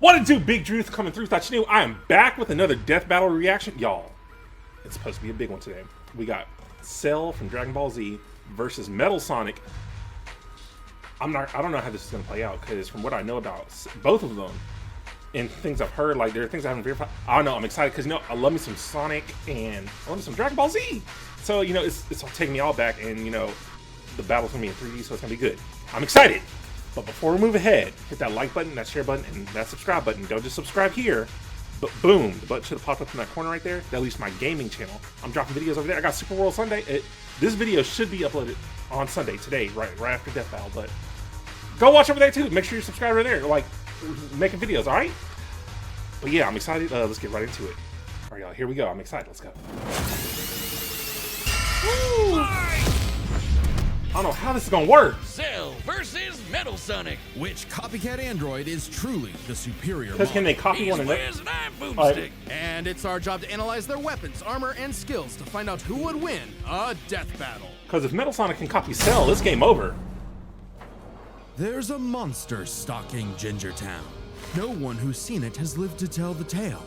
What to do, Big Druth coming through? Thought you knew. I am back with another death battle reaction. Y'all, it's supposed to be a big one today. We got Cell from Dragon Ball Z versus Metal Sonic. I don't know how this is going to play out, because from what I know about both of them and things I've heard, like there are things I haven't verified. I don't know, I'm excited because, you know, I love me some Sonic and I love me some Dragon Ball Z. So, you know, it's taking me all back, and, you know, the battle's going to be in 3D, so it's going to be good. I'm excited. But before we move ahead, hit that like button, that share button, and that subscribe button. Don't just subscribe here, but boom, the button should have popped up in that corner right there. That leads my gaming channel. I'm dropping videos over there. I got Super World Sunday. This video should be uploaded on Sunday, today, right after Death Battle. But go watch over there too. Make sure you subscribe over there. Like, making videos, all right? But yeah, I'm excited. Let's get right into it. All right, y'all, here we go. I'm excited. Let's go. Woo! I don't know how this is gonna work. Cell versus Metal Sonic. Which copycat android is truly the superior Because can they copy He's one another? Wiz and I'm Boomstick. Alright. And it's our job to analyze their weapons, armor, and skills to find out who would win a death battle. Because if Metal Sonic can copy Cell, it's game over. There's a monster stalking Ginger Town. No one who's seen it has lived to tell the tale.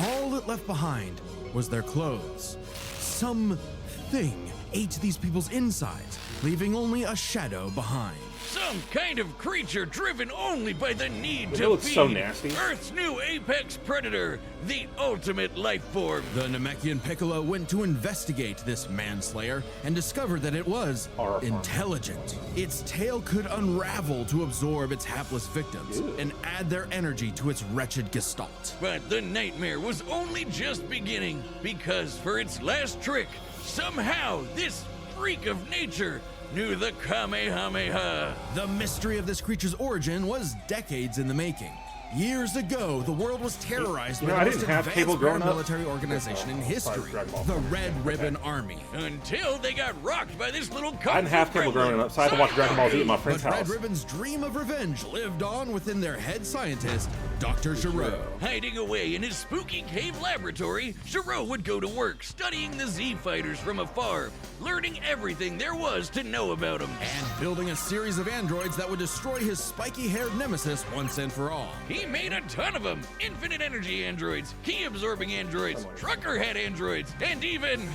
All it left behind was their clothes. Something ate these people's insides, leaving only a shadow behind. Some kind of creature driven only by the need It to looks feed. so nasty. Earth's new apex predator, the ultimate life form. The Namekian Piccolo went to investigate this manslayer and discovered that it was Horror farm. intelligent. Its tail could unravel to absorb its hapless victims Ew. and add their energy to its wretched gestalt. But the nightmare was only just beginning, because for its last trick, somehow this freak of nature knew the Kamehameha. The mystery of this creature's origin was decades in the making. Years ago, the world was terrorized You know, by I the didn't most have cable advanced growing up. paramilitary organization in history, Dragon Ball. the Red Ribbon Army. Until they got rocked by this little I didn't have cable growing up, so I had to watch Dragon Ball Z at my But friend's Red house. Ribbon's dream of revenge lived on within their head scientist, Dr. Gero. Hiding away in his spooky cave laboratory, Gero would go to work studying the Z fighters from afar, learning everything there was to know about them. And building a series of androids that would destroy his spiky-haired nemesis once and for all. He made a ton of them. Infinite energy androids, key absorbing androids, trucker head androids, and even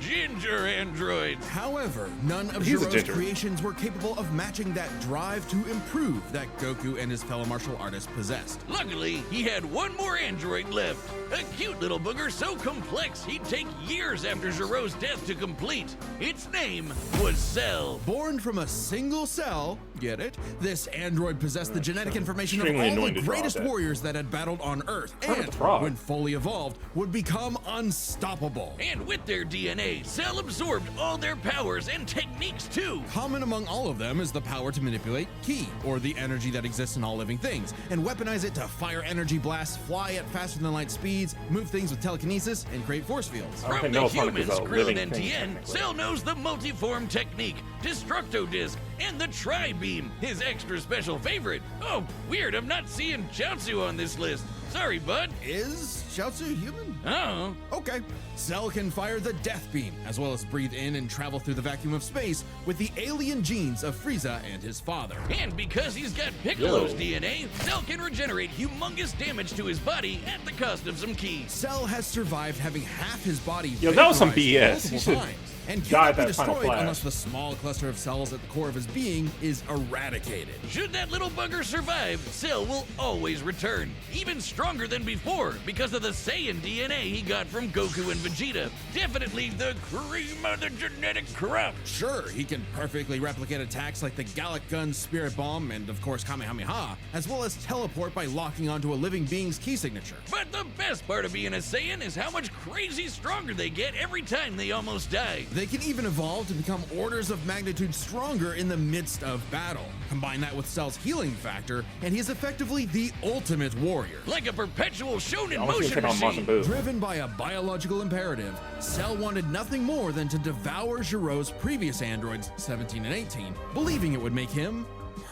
ginger androids. However, none of He's a Gero's ginger. creations were capable of matching that drive to improve that Goku and his fellow martial artists possessed. Luckily, he had one more android left. A cute little booger so complex he'd take years after Gero's death to complete. Its name was Cell. Born from a single cell, get it? This android possessed the genetic information of Extremely all annoying the to draw greatest that. warriors that had battled on Earth, Kermit and the Frog. when fully evolved, would become unstoppable. And with their DNA, Cell absorbed all their powers and techniques too. Common among all of them is the power to manipulate Ki, or the energy that exists in all living things, and weaponize it to fire energy blasts, fly at faster than light speeds, move things with telekinesis, and create force fields. I don't From think the Metal Sonic is humans, a Krillin living and thing, Tien, technically. Cell knows the multiform technique, Destructo Disc, and the Tri-Beam, his extra special favorite. Oh, weird, I'm not seeing Chaozu on this list. Sorry, bud. Is Chaozu human? Oh, Okay. Cell can fire the Death Beam, as well as breathe in and travel through the vacuum of space with the alien genes of Frieza and his father. and because he's got Piccolo's Yo. DNA, Cell can regenerate humongous damage to his body at the cost of some keys. Cell has survived having half his body Yo, that was some vaporized BS. He multiple should times, and die cannot be that Final destroyed Flash. unless the small cluster of cells at the core of his being is eradicated. Should that little bugger survive, Cell will always return, even stronger than before because of the Saiyan DNA he got from Goku and Vegeta. Definitely the cream of the genetic crop. Sure, he can perfectly replicate attacks like the Gallic Gun, Spirit Bomb, and of course Kamehameha, as well as teleport by locking onto a living being's key signature. But the best part of being a Saiyan is how much crazy stronger they get every time they almost die. They can even evolve to become orders of magnitude stronger in the midst of battle. Combine that with Cell's healing factor, and he's effectively the ultimate warrior. Like a perpetual shonen I want to motion take on machine. Majin Buu. Driven by a biological imperative, Cell wanted nothing more than to devour Gero's previous androids, 17 and 18, believing it would make him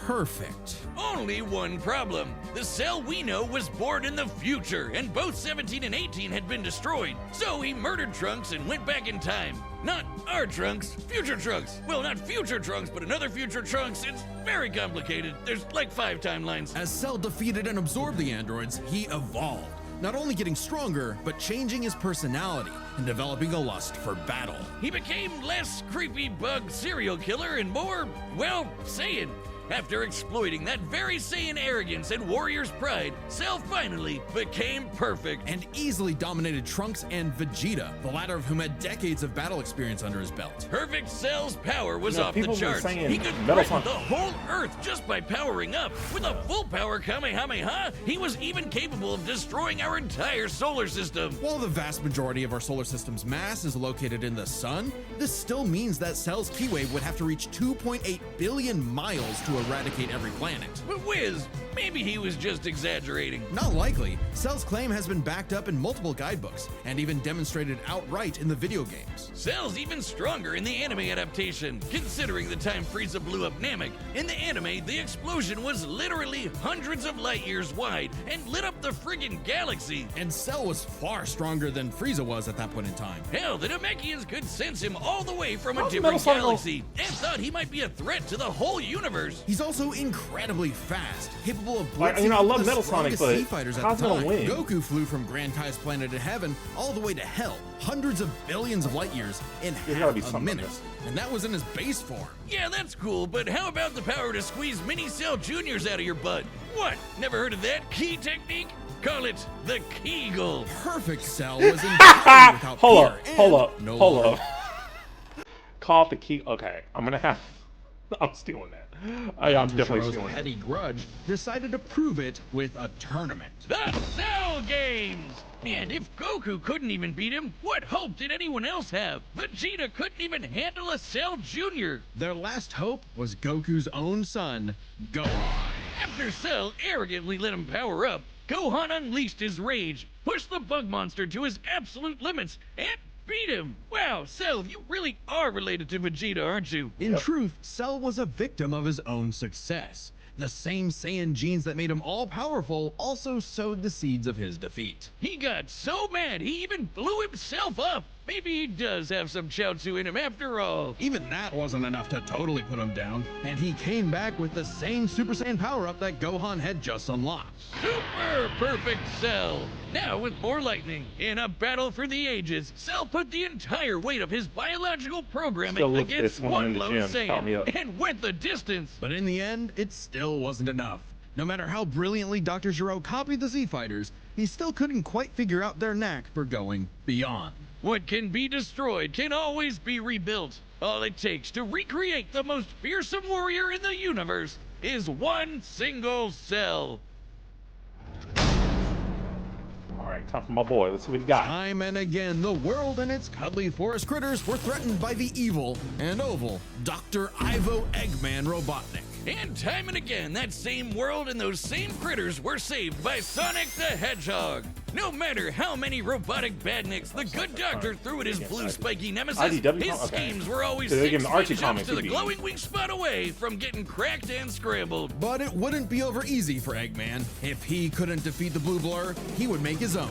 perfect. Only one problem. The Cell we know was born in the future, and both 17 and 18 had been destroyed. So he murdered Trunks and went back in time. Not our Trunks, future Trunks. Well, not future Trunks, but another future Trunks. It's very complicated. There's like 5 timelines. As Cell defeated and absorbed the androids, he evolved, not only getting stronger, but changing his personality and developing a lust for battle. He became less creepy bug serial killer and more, well, Saiyan. After exploiting that very Saiyan arrogance and warrior's pride, Cell finally became perfect. And easily dominated Trunks and Vegeta, the latter of whom had decades of battle experience under his belt. Perfect Cell's power was You know, off the people have been charts. saying He could Metal threaten Sonic- the whole Earth just by powering up. With a full power Kamehameha, he was even capable of destroying our entire solar system. While the vast majority of our solar system's mass is located in the sun, this still means that Cell's Ki Wave would have to reach 2.8 billion miles to eradicate every planet. But Wiz, maybe he was just exaggerating. Not likely. Cell's claim has been backed up in multiple guidebooks and even demonstrated outright in the video games. Cell's even stronger in the anime adaptation, considering the time Frieza blew up Namek. In the anime, the explosion was literally hundreds of light years wide and lit up the friggin' galaxy. And Cell was far stronger than Frieza was at that point in time. Hell, the Namekians could sense him all the way from a How's different Metal Sonic- galaxy and thought he might be a threat to the whole universe. He's also incredibly fast, capable of Like, blitzing you know, I love the Metal Sonic, strongest but sea fighters at how's the he time. gonna win? Goku flew from Grand Kai's planet of heaven all the way to hell, hundreds of billions of light years in There's gotta be half a something minute. else. And that was in his base form. Yeah, that's cool, but how about the power to squeeze mini Cell Juniors out of your butt? What? Never heard of that key technique? Call it the Kegel. Perfect Cell was entirely without Hold up, fear and hold up, no hold lord. up. Call it the key. Okay, I'm gonna have. I'm stealing that. I'm definitely Shiro's stealing that. petty grudge decided to prove it with a tournament. The Cell Games! And if Goku couldn't even beat him, what hope did anyone else have? Vegeta couldn't even handle a Cell Jr. Their last hope was Goku's own son, Gohan. After Cell arrogantly let him power up, Gohan unleashed his rage, pushed the bug monster to his absolute limits, and beat him. Wow, Cell, you really are related to Vegeta, aren't you? In truth, Cell was a victim of his own success. The same Saiyan genes that made him all-powerful also sowed the seeds of his defeat. He got so mad he even blew himself up. Maybe he does have some Chaozu in him after all. Even that wasn't enough to totally put him down, and he came back with the same Super Saiyan power-up that Gohan had just unlocked. Super perfect Cell. Now with more lightning. In a battle for the ages, Cell put the entire weight of his biological Still programming look against this one one in the lone gym. Count me Saiyan up. and went the distance. But in the end, it still wasn't enough. No matter how brilliantly Dr. Gero copied the Z-Fighters, he still couldn't quite figure out their knack for going beyond. What can be destroyed can always be rebuilt. All it takes to recreate the most fearsome warrior in the universe is one single cell. All right, time for my boy. Let's see what he got. Time and again, the world and its cuddly forest critters were threatened by the evil and oval Dr. Ivo Eggman Robotnik. And time and again, that same world and those same critters were saved by Sonic the Hedgehog. No matter how many robotic badniks the good doctor threw at his blue spiky nemesis, IDW? his Okay. schemes were always So they give 6 him the Archie jumps comics to the he beat. glowing weak spot away from getting cracked and scrambled. But it wouldn't be over easy for Eggman. If he couldn't defeat the Blue Blur, he would make his own,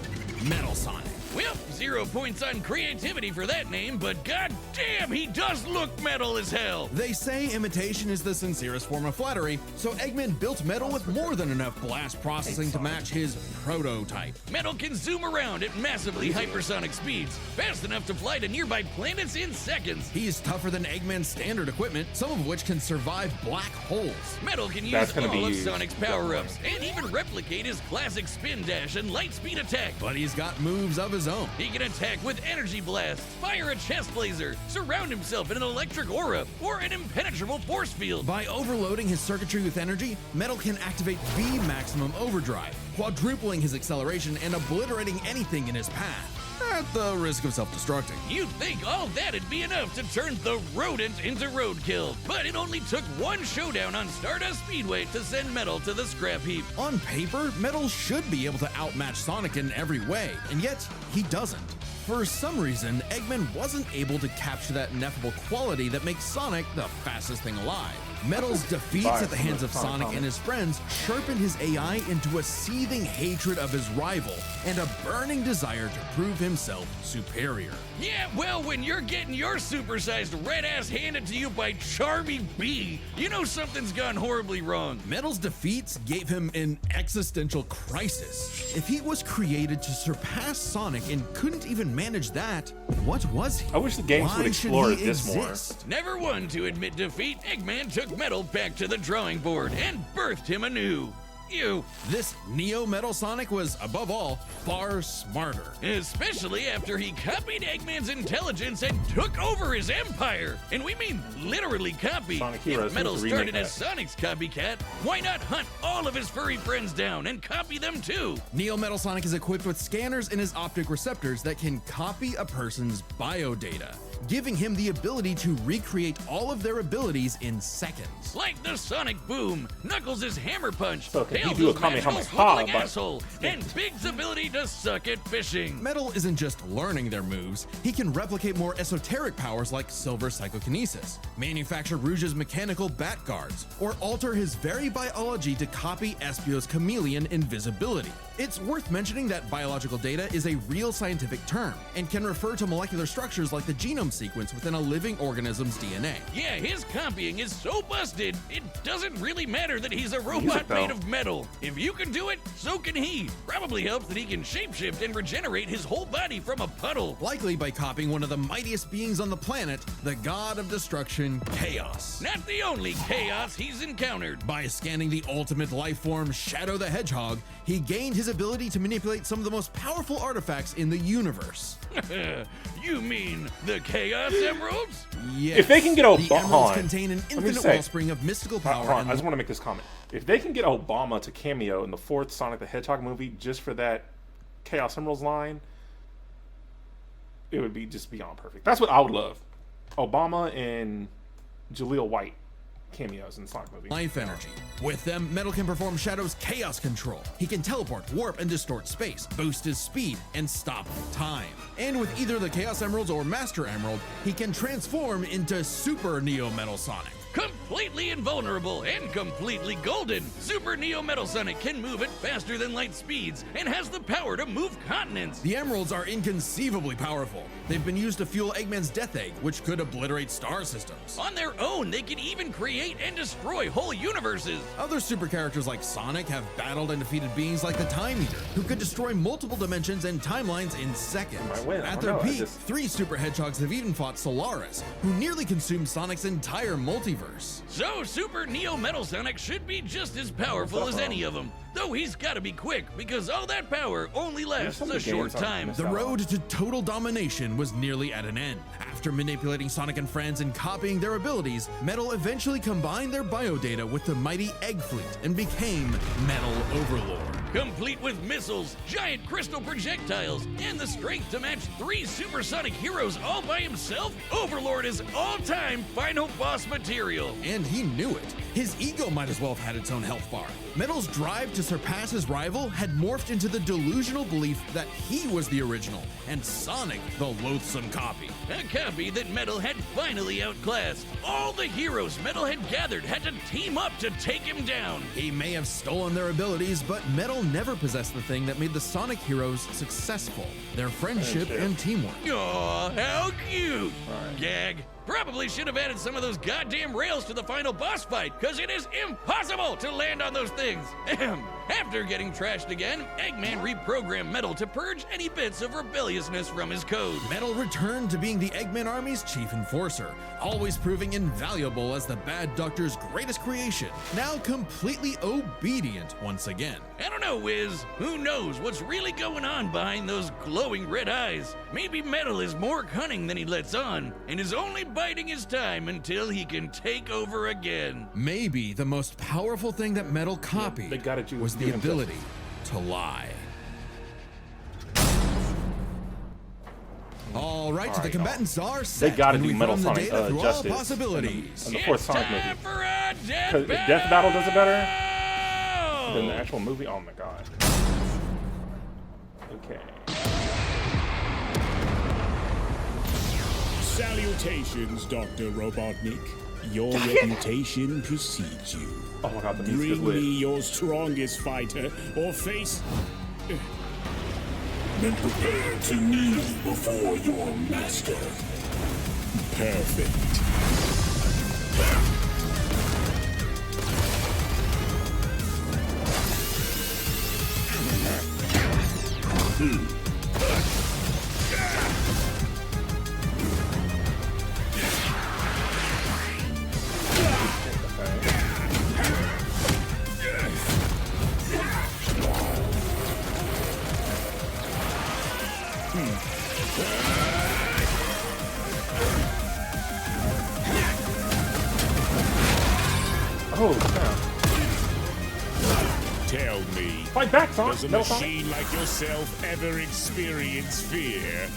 Metal Sonic. Well, 0 points on creativity for that name, but goddamn, he does look metal as hell. They say imitation is the sincerest form of flattery, so Eggman built Metal with more than enough blast processing to match his prototype. Metal can zoom around at massively hypersonic speeds, fast enough to fly to nearby planets in seconds. He's tougher than Eggman's standard equipment, some of which can survive black holes. Metal can use That's gonna all be of used. Sonic's power-ups, and even replicate his classic spin dash and light speed attack. But he's got moves of his own. He can attack with energy blast, fire a chest laser, surround himself in an electric aura, or an impenetrable force field. By overloading his circuitry with energy, Metal can activate V Maximum Overdrive, quadrupling his acceleration and obliterating anything in his path, at the risk of self-destructing. You'd think all that'd be enough to turn the rodent into roadkill, but it only took one showdown on Stardust Speedway to send Metal to the scrap heap. On paper, Metal should be able to outmatch Sonic in every way, and yet he doesn't. For some reason, Eggman wasn't able to capture that ineffable quality that makes Sonic the fastest thing alive. Metal's defeats Fire at the from hands the of Sonic Sonic comic. and his friends sharpened his AI into a seething hatred of his rival and a burning desire to prove himself superior. Yeah, well, when you're getting your supersized red ass handed to you by Charmy B, you know something's gone horribly wrong. Metal's defeats gave him an existential crisis. If he was created to surpass Sonic and couldn't even manage that, what was he? I wish the games Why would should explore he this more. exist? Never one to admit defeat, Eggman took Metal back to the drawing board and birthed him anew. You. This Neo Metal Sonic was, above all, far smarter. Especially after he copied Eggman's intelligence and took over his empire. And we mean literally copy. Sonic Heroes, If Metal who's the remake started as Sonic's copycat, why not hunt all of his furry friends down and copy them too? Neo Metal Sonic is equipped with scanners in his optic receptors that can copy a person's biodata, giving him the ability to recreate all of their abilities in seconds. Like the Sonic Boom, Knuckles' Hammer Punch, So can he Tails' do a magical Kamehameha swiveling by asshole, and Big's ability to suck at fishing. Metal isn't just learning their moves, he can replicate more esoteric powers like Silver Psychokinesis, manufacture Rouge's mechanical bat guards, or alter his very biology to copy Espio's chameleon invisibility. It's worth mentioning that biological data is a real scientific term and can refer to molecular structures like the genome sequence within a living organism's DNA. Yeah, his copying is so busted, it doesn't really matter that he's a Music, robot though. made of metal. If you can do it, so can he. Probably helps that he can shapeshift and regenerate his whole body from a puddle. Likely by copying one of the mightiest beings on the planet, the god of destruction, Chaos. Not the only chaos he's encountered. By scanning the ultimate life form, Shadow the Hedgehog, he gained his ability to manipulate some of the most powerful artifacts in the universe. You mean the Chaos Emeralds? Yes, If they can get a the hold emeralds on. contain an Let me infinite say- wellspring of mystical power. Hold on, and I just want to make this comment. If they can get Obama to cameo in the fourth Sonic the Hedgehog movie just for that Chaos Emeralds line, it would be just beyond perfect. That's what I would love. Obama and Jaleel White cameos in the Sonic movie. life energy. With them, Metal can perform Shadow's chaos control. He can teleport, warp, and distort space, boost his speed, and stop time. And with either the Chaos Emeralds or Master Emerald, he can transform into Super Neo Metal Sonic. Completely invulnerable and completely golden, Super Neo Metal Sonic can move at faster than light speeds and has the power to move continents. The emeralds are inconceivably powerful. They've been used to fuel Eggman's Death Egg, which could obliterate star systems. On their own, they can even create and destroy whole universes. Other super characters like Sonic have battled and defeated beings like the Time Eater, who could destroy multiple dimensions and timelines in seconds. might win, I At don't their know, I peak, just- 3 super hedgehogs have even fought Solaris, who nearly consumed Sonic's entire multiverse. So Super Neo Metal Sonic should be just as powerful as any of them. Though he's gotta be quick, because all that power only lasts some a short games I've time. missed The out on. road to total domination was nearly at an end. After manipulating Sonic and friends and copying their abilities, Metal eventually combined their biodata with the mighty Egg Fleet and became Metal Overlord. Complete with missiles, giant crystal projectiles, and the strength to match 3 supersonic heroes all by himself, Overlord is all-time final boss material. And he knew it. His ego might as well have had its own health bar. Metal's drive to surpass his rival had morphed into the delusional belief that he was the original, and Sonic the loathsome copy. A copy that Metal had finally outclassed. All the heroes Metal had gathered had to team up to take him down. He may have stolen their abilities, but Metal never possessed the thing that made the Sonic heroes successful: their friendship and teamwork. Aw, how cute! Gag. Probably should have added some of those goddamn rails to the final boss fight, because it is impossible to land on those things. Ahem. After getting trashed again, Eggman reprogrammed Metal to purge any bits of rebelliousness from his code. Metal returned to being the Eggman Army's chief enforcer, always proving invaluable as the Bad Doctor's greatest creation, now completely obedient once again. I don't know, Wiz. Who knows what's really going on behind those glowing red eyes? Maybe Metal is more cunning than he lets on, and is only biding his time until he can take over again. Maybe the most powerful thing that Metal copied they gotta do- was do the him ability to lie. All right, so the Alright, combatants are set. They gotta and do we've Metal run the Sonic data through all justice possibilities. in the fourth Sonic Time movie. for a death 'Cause if battle! Death Battle does it better than the actual movie, oh my god. Okay. Salutations, Dr. Robotnik. Your reputation precedes you. Oh my god, the music is Bring me lit. your strongest fighter, or face. Then prepare to kneel before your master. Perfect. Oh, snap. Tell me, Fight back, Sonic. does a Metal Sonic. machine like yourself ever experience fear?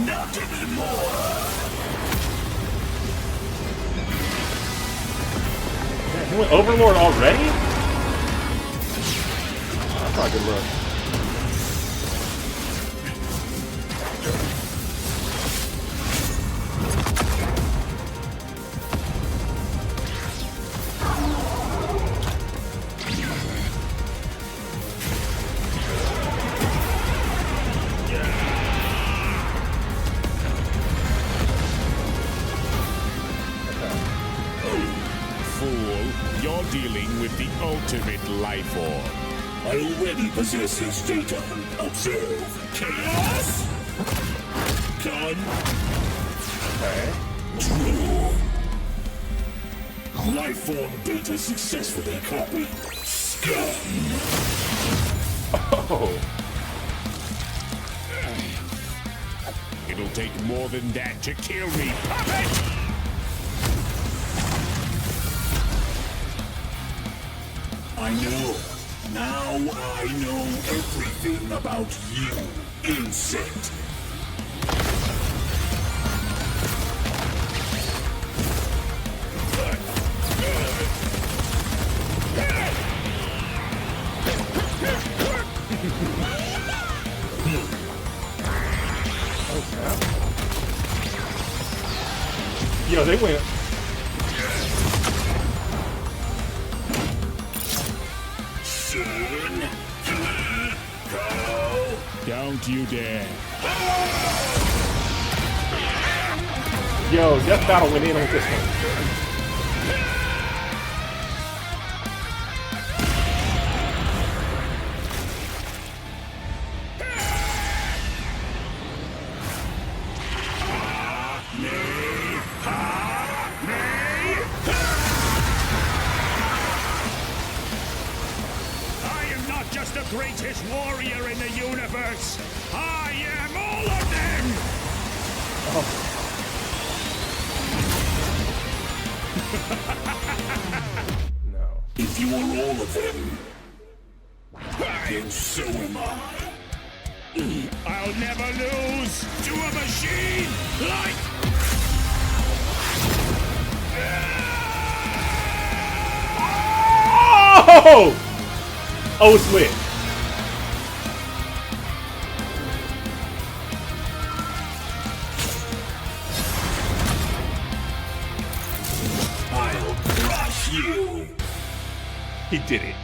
Not anymore. Man, he went Overlord already? That's not a good look. Fool, you're dealing with the ultimate life form. I already possess his data. Observe. Chaos. Done. Okay. True. Life form data successfully copied. Scum. Oh. It'll take more than that to kill me, puppet! I know. Now I know everything about you, insect. Yo, they went. Soon. Go. Don't you dare. Yo, Death Battle went in on this one. I am not just the greatest warrior in the universe. I am all of them! No. If you are all of them, then so am I. I'll never lose to a machine like... Oh! Oh, it's lit. I'll crush you. He did it.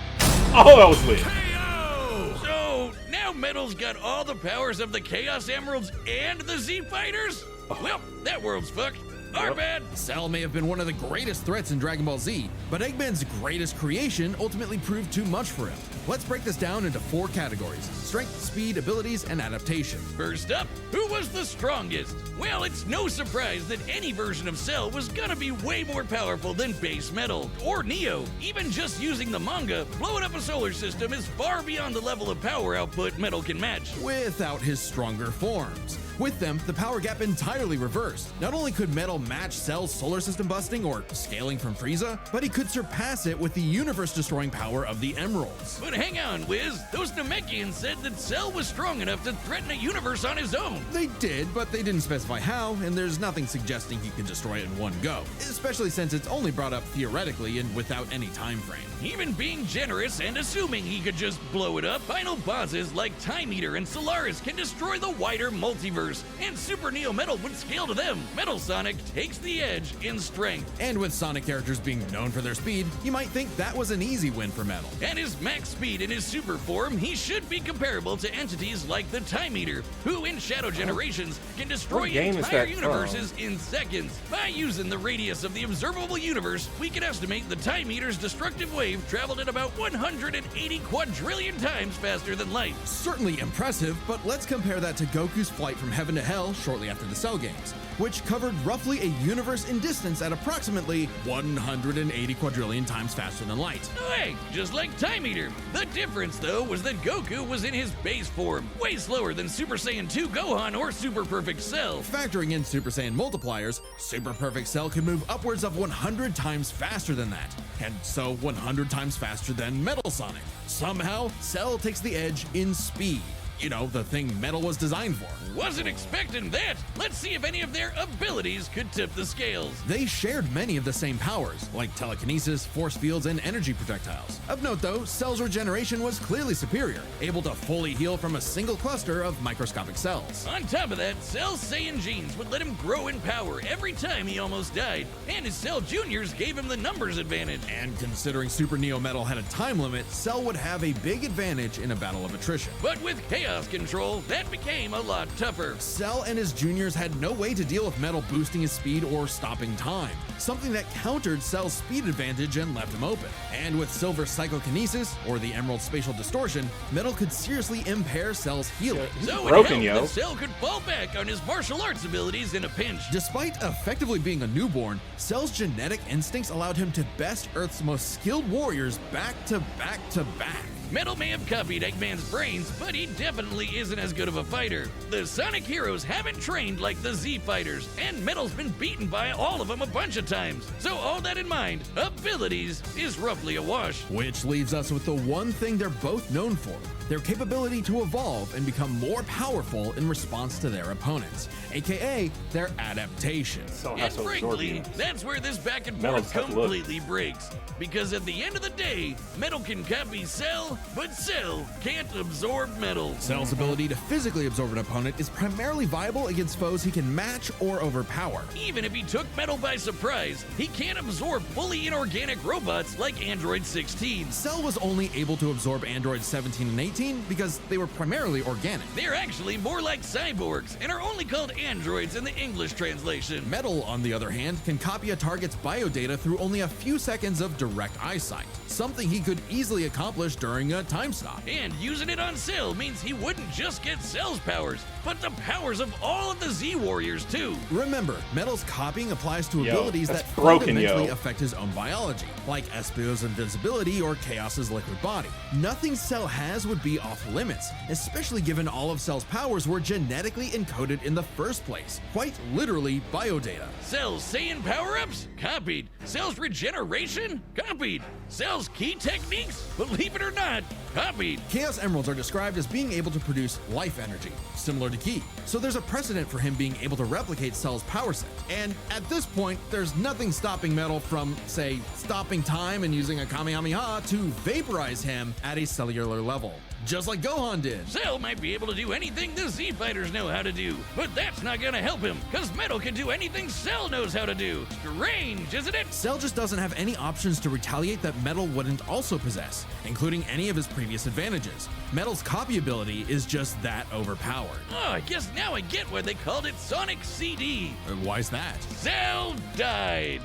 Oh, that was lit. KO! So now Metal's got all the powers of the Chaos Emeralds and the Z Fighters? Well, that world's fucked. Our Yep. bad. Cell may have been one of the greatest threats in Dragon Ball Z, but Eggman's greatest creation ultimately proved too much for him. Let's break this down into 4 categories: strength, speed, abilities, and adaptation. First up, who was the strongest? Well, it's no surprise that any version of Cell was gonna be way more powerful than base Metal or Neo. Even just using the manga, blowing up a solar system is far beyond the level of power output Metal can match. Without his stronger forms. With them, the power gap entirely reversed. Not only could Metal match Cell's solar system busting or scaling from Frieza, but he could surpass it with the universe-destroying power of the Emeralds. But But hang on, Wiz. Those Namekians said that Cell was strong enough to threaten a universe on his own. They did, but they didn't specify how, and there's nothing suggesting he can destroy it in one go, especially since it's only brought up theoretically and without any time frame. Even being generous and assuming he could just blow it up, final bosses like Time Eater and Solaris can destroy the wider multiverse, and Super Neo Metal would scale to them. Metal Sonic takes the edge in strength. And with Sonic characters being known for their speed, you might think that was an easy win for Metal. At his max speed in his super form, he should be comparable to entities like the Time Eater, who in Shadow Generations can destroy What game is entire that universes in seconds. By using the radius of the observable universe, we can estimate the Time Eater's destructive wave traveled at about 180 quadrillion times faster than light. Certainly impressive, but let's compare that to Goku's flight from heaven to hell shortly after the Cell games, which covered roughly a universe in distance at approximately 180 quadrillion times faster than light. Hey, just like Time Eater. The difference, though, was that Goku was in his base form, way slower than Super Saiyan 2 Gohan or Super Perfect Cell. Factoring in Super Saiyan multipliers, Super Perfect Cell could move upwards of 100 times faster than that, and so 100 times faster than Metal Sonic. Somehow, Cell takes the edge in speed. You know, the thing Metal was designed for. Wasn't expecting that. Let's see if any of their abilities could tip the scales. They shared many of the same powers, like telekinesis, force fields, and energy projectiles. Of note though, Cell's regeneration was clearly superior, able to fully heal from a single cluster of microscopic cells. On top of that, Cell's Saiyan genes would let him grow in power every time he almost died, and his Cell Juniors gave him the numbers advantage. And considering Super Neo Metal had a time limit, Cell would have a big advantage in a battle of attrition. But with Chaos Control, that became a lot tougher. Cell and his juniors had no way to deal with Metal boosting his speed or stopping time, something that countered Cell's speed advantage and left him open. And with Silver's Psychokinesis, or the Emerald Spatial Distortion, Metal could seriously impair Cell's healing. So broken, it yo. helped that Cell could fall back on his martial arts abilities in a pinch. Despite effectively being a newborn, Cell's genetic instincts allowed him to best Earth's most skilled warriors back to back to back. Metal may have copied Eggman's brains, but he definitely isn't as good of a fighter. The Sonic heroes haven't trained like the Z fighters, and Metal's been beaten by all of them a bunch of times. So all that in mind, abilities is roughly a wash. Which leaves us with the one thing they're both known for, their capability to evolve and become more powerful in response to their opponents, aka their adaptation. Cell And has to absorb frankly, you. that's where this back and Metal forth has to look. completely breaks. Because at the end of the day, Metal can copy Cell, but Cell can't absorb Metal. Cell's ability to physically absorb an opponent is primarily viable against foes he can match or overpower. Even if he took Metal by surprise, he can't absorb fully inorganic robots like Android 16. Cell was only able to absorb androids 17 and 18 because they were primarily organic. They're actually more like cyborgs and are only called androids in the English translation. Metal, on the other hand, can copy a target's biodata through only a few seconds of direct eyesight, something he could easily accomplish during a time stop. And using it on Cell means he wouldn't just get Cell's powers, but the powers of all of the Z Warriors too. Remember, Metal's copying applies to Yo, abilities that's that broken, fundamentally yo. affect his own biology, like Espio's invincibility or Chaos's liquid body. Nothing Cell has would be off limits, especially given all of Cell's powers were genetically encoded in the first place, quite literally biodata. Cell's Saiyan power-ups? Copied. Cell's regeneration? Copied. Cell's key techniques? Believe it or not, copied. Chaos Emeralds are described as being able to produce life energy, similar to Ki, so there's a precedent for him being able to replicate Cell's power set. And at this point, there's nothing stopping Metal from, say, stopping time and using a Kamehameha to vaporize him at a cellular level, just like Gohan did. Cell might be able to do anything the Z Fighters know how to do, but that's not gonna help him, cause Metal can do anything Cell knows how to do. Strange, isn't it? Cell just doesn't have any options to retaliate that Metal wouldn't also possess, including any of his previous advantages. Metal's copy ability is just that overpowered. Oh, I guess now I get why they called it Sonic CD. Why's that? Cell died.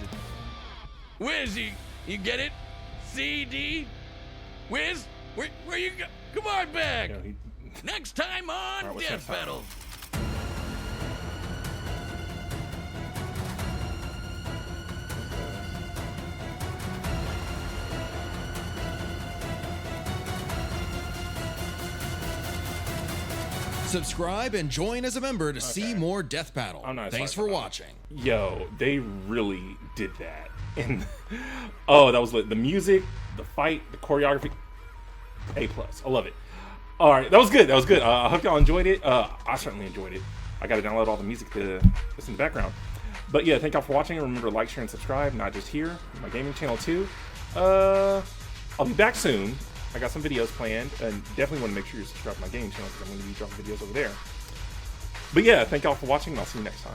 Wiz, you get it? CD? Wiz, where you go? Come on back. You know, Next time on All right, what's Death next time? Battle. Subscribe and join as a member to see more Death Battle. I'm not Thanks excited for about watching. Yo, they really did that. And oh, that was lit. The music, the fight, the choreography. A+. I love it. All right, that was good. That was good. I hope y'all enjoyed it. I certainly enjoyed it. I got to download all the music to listen in the background. But yeah, thank y'all for watching. Remember to like, share, and subscribe. Not just here, my gaming channel too. I'll be back soon. I got some videos planned, and definitely want to make sure you're subscribed to my gaming channel because I'm going to be dropping videos over there. But yeah, thank y'all for watching, and I'll see you next time.